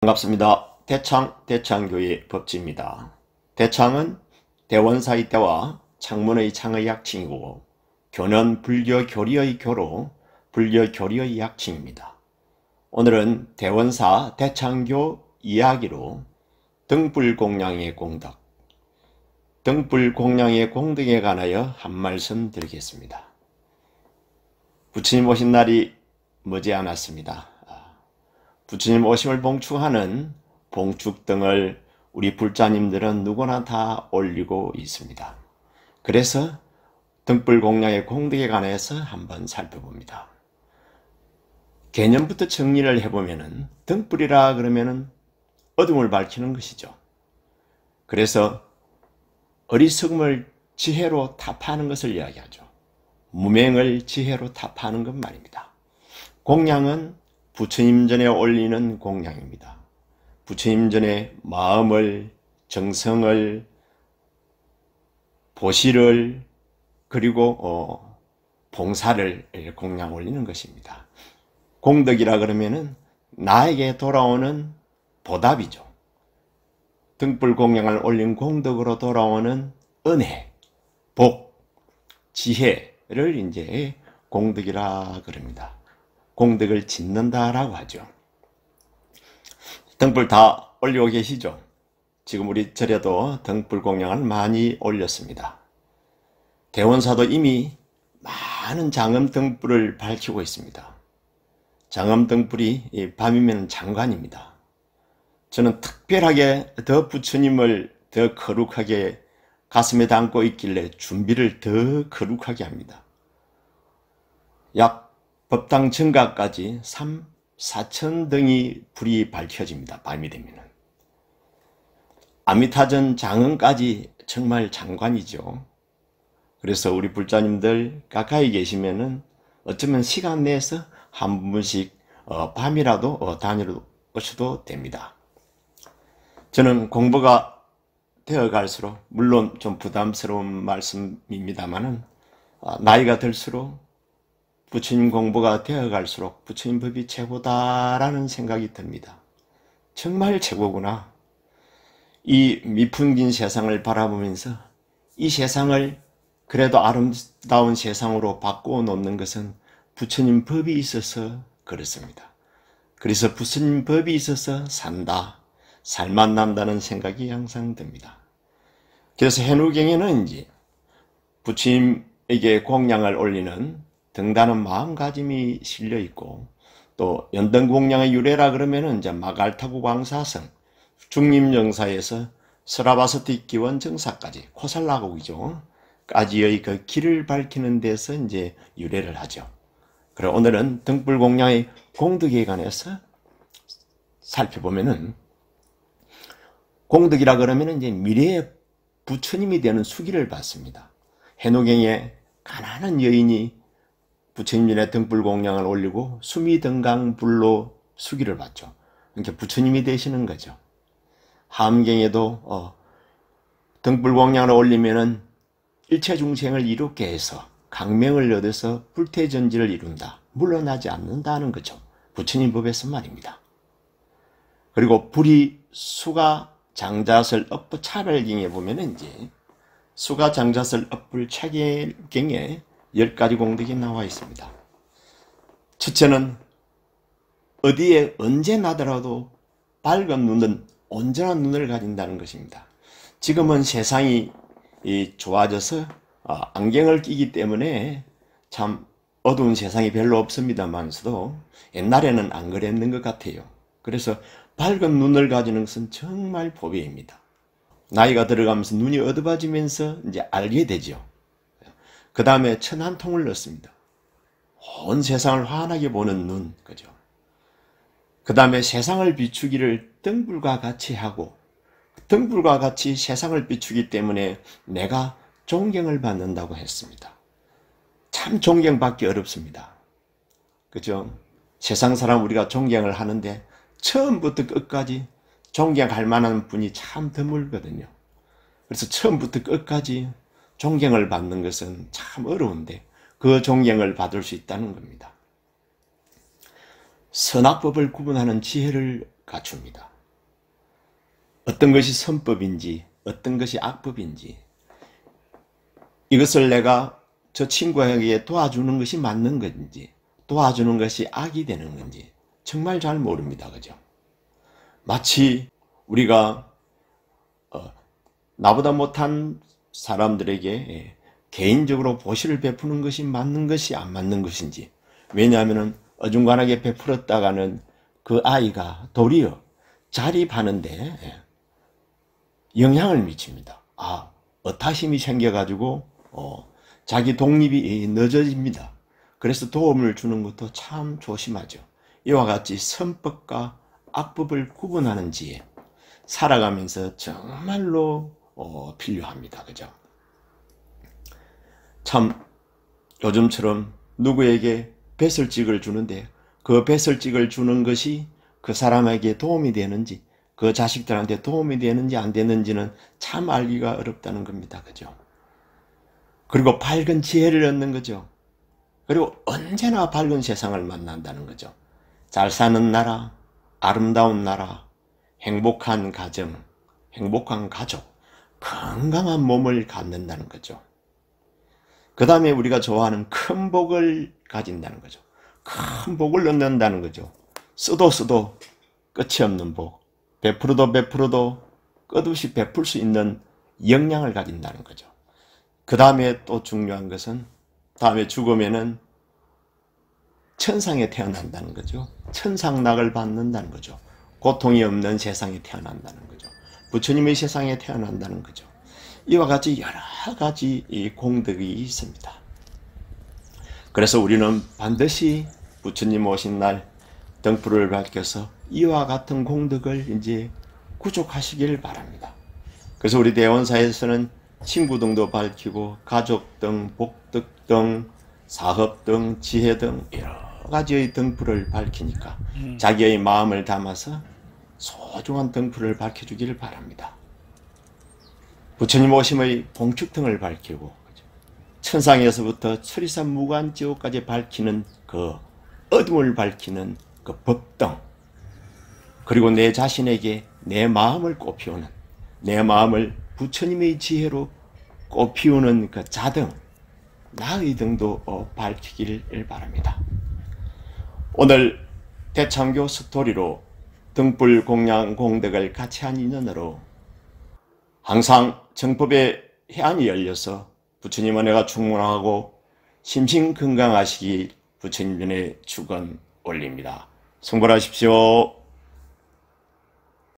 반갑습니다. 대창교회 법지입니다. 대창은 대원사의 때와 창문의 창의 약칭이고 교는 불교 교리의 교로 불교 교리의 약칭입니다. 오늘은 대원사 대창교 이야기로 등불공양의 공덕, 등불공양의 공덕에 관하여 한 말씀 드리겠습니다. 부처님 오신 날이 머지않았습니다. 부처님 오심을 봉축하는 봉축등을 우리 불자님들은 누구나 다 올리고 있습니다. 그래서 등불공양의 공덕에 관해서 한번 살펴봅니다. 개념부터 정리를 해보면 등불이라 그러면 어둠을 밝히는 것이죠. 그래서 어리석음을 지혜로 타파하는 것을 이야기하죠. 무명을 지혜로 타파하는 것 말입니다. 공양은 부처님 전에 올리는 공양입니다. 부처님 전에 마음을, 정성을, 보시를, 그리고 봉사를 공양 올리는 것입니다. 공덕이라 그러면은 나에게 돌아오는 보답이죠. 등불 공양을 올린 공덕으로 돌아오는 은혜, 복, 지혜를 이제 공덕이라 그럽니다. 공덕을 짓는다라고 하죠. 등불 다 올리고 계시죠? 지금 우리 절에도 등불 공양을 많이 올렸습니다. 대원사도 이미 많은 장엄 등불을 밝히고 있습니다. 장엄 등불이 밤이면 장관입니다. 저는 특별하게 더 부처님을 더 거룩하게 가슴에 담고 있길래 준비를 더 거룩하게 합니다. 약 법당 정각까지 3, 4천 등이 불이 밝혀집니다. 밤이 되면은. 아미타전 장엄까지 정말 장관이죠. 그래서 우리 불자님들 가까이 계시면은 어쩌면 시간 내서 한 분씩 밤이라도 다니러 오셔도 됩니다. 저는 공부가 되어 갈수록 물론 좀 부담스러운 말씀입니다만은 나이가 들수록 부처님 공부가 되어갈수록 부처님 법이 최고다라는 생각이 듭니다. 정말 최고구나. 이 미풍긴 세상을 바라보면서 이 세상을 그래도 아름다운 세상으로 바꾸어 놓는 것은 부처님 법이 있어서 그렇습니다. 그래서 부처님 법이 있어서 산다, 살만 난다는 생각이 항상 듭니다. 그래서 해누경에는 이제 부처님에게 공양을 올리는 등단한 마음가짐이 실려 있고, 또 연등공양의 유래라 그러면은 이제 마갈타구 광사성, 중림정사에서 스라바스티 기원 정사까지 코살라곡이죠. 까지의 그 길을 밝히는 데서 이제 유래를 하죠. 그래 오늘은 등불공양의 공덕에 관해서 살펴보면은 공덕이라 그러면은 이제 미래의 부처님이 되는 수기를 받습니다. 해누경에 가난한 여인이 부처님 전에 등불 공양을 올리고 수미등강불로 수기를 받죠. 그러니까 부처님이 되시는 거죠. 함경에도 등불 공양을 올리면은 일체 중생을 이롭게 해서 강명을 얻어서 불태전지를 이룬다. 물러나지 않는다는 거죠. 부처님 법에서 말입니다. 그리고 불이 수가 장자설 업부 차별경에 보면은 이제 수가 장자설 업불 차별경에 10가지 공덕이 나와 있습니다. 첫째는 어디에 언제 나더라도 밝은 눈은 온전한 눈을 가진다는 것입니다. 지금은 세상이 좋아져서 안경을 끼기 때문에 참 어두운 세상이 별로 없습니다만서도 옛날에는 안 그랬는 것 같아요. 그래서 밝은 눈을 가지는 것은 정말 보배입니다. 나이가 들어가면서 눈이 어두워지면서 이제 알게 되죠. 그 다음에 천한통을 넣습니다. 온 세상을 환하게 보는 눈, 그죠? 그 다음에 세상을 비추기를 등불과 같이 하고, 등불과 같이 세상을 비추기 때문에 내가 존경을 받는다고 했습니다. 참 존경받기 어렵습니다. 그죠? 세상 사람 우리가 존경을 하는데 처음부터 끝까지 존경할 만한 분이 참 드물거든요. 그래서 처음부터 끝까지 존경을 받는 것은 참 어려운데 그 존경을 받을 수 있다는 겁니다. 선악법을 구분하는 지혜를 갖춥니다. 어떤 것이 선법인지 어떤 것이 악법인지, 이것을 내가 저 친구에게 도와주는 것이 맞는 건지 도와주는 것이 악이 되는 건지 정말 잘 모릅니다. 그죠? 마치 우리가 나보다 못한 사람들에게 개인적으로 보시를 베푸는 것이 맞는 것이 안 맞는 것인지, 왜냐하면 어중간하게 베풀었다가는 그 아이가 도리어 자립하는데 영향을 미칩니다. 어타심이 생겨가지고 자기 독립이 늦어집니다. 그래서 도움을 주는 것도 참 조심하죠. 이와 같이 선법과 악법을 구분하는 지혜, 살아가면서 정말로 필요합니다. 그죠? 참 요즘처럼 누구에게 배설직을 주는데 그 배설직을 주는 것이 그 사람에게 도움이 되는지, 그 자식들한테 도움이 되는지 안 되는지는 참 알기가 어렵다는 겁니다. 그죠? 그리고 밝은 지혜를 얻는 거죠. 그리고 언제나 밝은 세상을 만난다는 거죠. 잘 사는 나라, 아름다운 나라, 행복한 가정, 행복한 가족, 건강한 몸을 갖는다는 거죠. 그 다음에 우리가 좋아하는 큰 복을 가진다는 거죠. 큰 복을 얻는다는 거죠. 써도 끝이 없는 복, 베풀어도 끝없이 베풀 수 있는 역량을 가진다는 거죠. 그 다음에 또 중요한 것은 다음에 죽으면은 천상에 태어난다는 거죠. 천상락을 받는다는 거죠. 고통이 없는 세상에 태어난다는 거죠. 부처님의 세상에 태어난다는 거죠. 이와 같이 여러 가지 이 공덕이 있습니다. 그래서 우리는 반드시 부처님 오신 날 등불을 밝혀서 이와 같은 공덕을 이제 구족하시길 바랍니다. 그래서 우리 대원사에서는 친구등도 밝히고 가족등, 복덕등, 사업등, 지혜등 여러 가지의 등불을 밝히니까 자기의 마음을 담아서 소중한 등불을 밝혀주기를 바랍니다. 부처님 오심의 봉축등을 밝히고 천상에서부터 천리산 무간지옥까지 밝히는 그 어둠을 밝히는 그 법등, 그리고 내 자신에게 내 마음을 꽃피우는, 내 마음을 부처님의 지혜로 꽃피우는 그 자등, 나의 등도 밝히기를 바랍니다. 오늘 대창교 스토리로 등불 공양 공덕을 같이 한 인연으로 항상 정법의 해안이 열려서 부처님 은혜가 충만하고 심신 건강하시기 부처님 전에 축원 올립니다. 성불하십시오.